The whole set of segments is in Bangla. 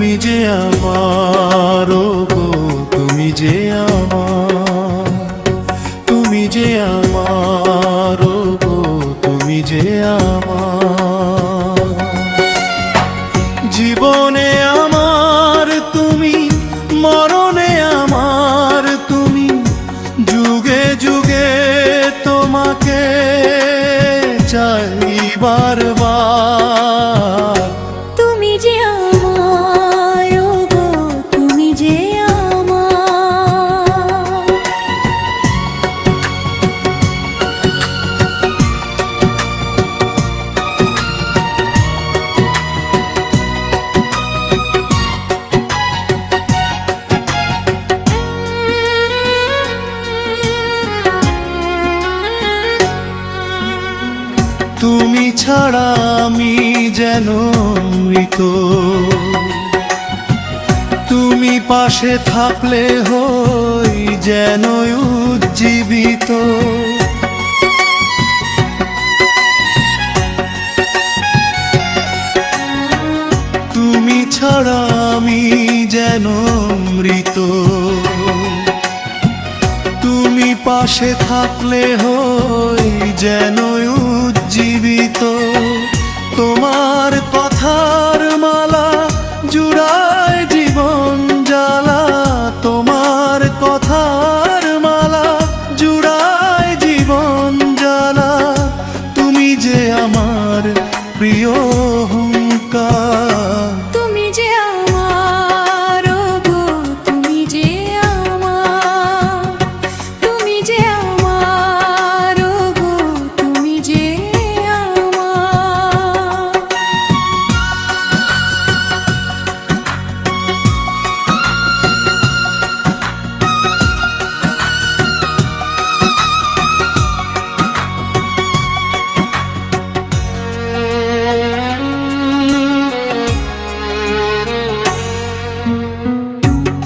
তুমি যে আমার, গো তুমি যে আমার, তুমি যে আমার, গো তুমি যে আমার। জীবনে আমার তুমি, মরণে আমার তুমি, যুগে যুগে তোমাকে চাই বারবার। তুমি যে আমার, গো তুমি যে আমার। তুমি ছাড়া আমি যেন মৃত, তুমি পাশে থাকলে হই যেন উজ্জীবিত। তুমি ছাড়া আমি যেন মৃত, তুমি পাশে থাকলে হই যেন উজ্জীবিত। তোমার কথার মালা জুড়ায় জীবন জ্বালা, তোমার কথার মালা জুড়ায় জীবন জ্বালা। তুমি যে আমার প্রিয় হুঙ্কার। তুমি যে আমার, গো তুমি যে আমার। তুমি যে আমার, গো তুমি যে আমার।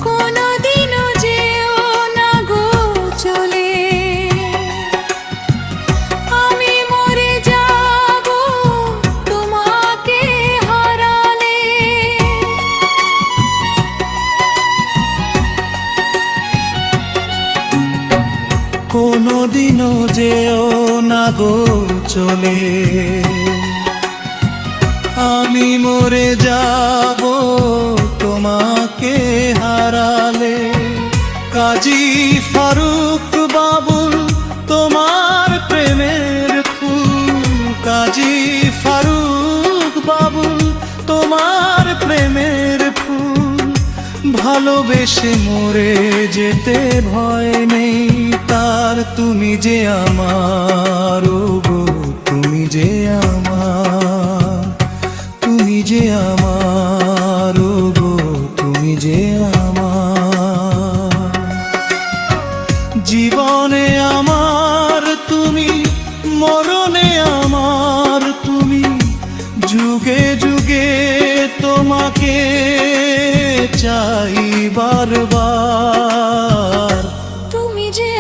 কোনদিনও যেও না গো চলে, আমি মরে যাব তোমাকে হারালে। কোনদিনও যেও না গো চলে, আমি মরে যাব তোমাকে হারালে। কাজী ফারুক বাবুল তোমার প্রেমের ফুল, কাজী ফারুক বাবুল তোমার প্রেমের ফুল। ভালোবেসে মরে যেতে ভয় নেই তার। তুমি যে আমার, গো তুমি যে আমার, তুমি যে আমার, গো তুমি যে আমার। জীবনে আমার তুমি, মরণে আমার তুমি, যুগে যুগে তোমাকে চাই বারবার। তুমি যে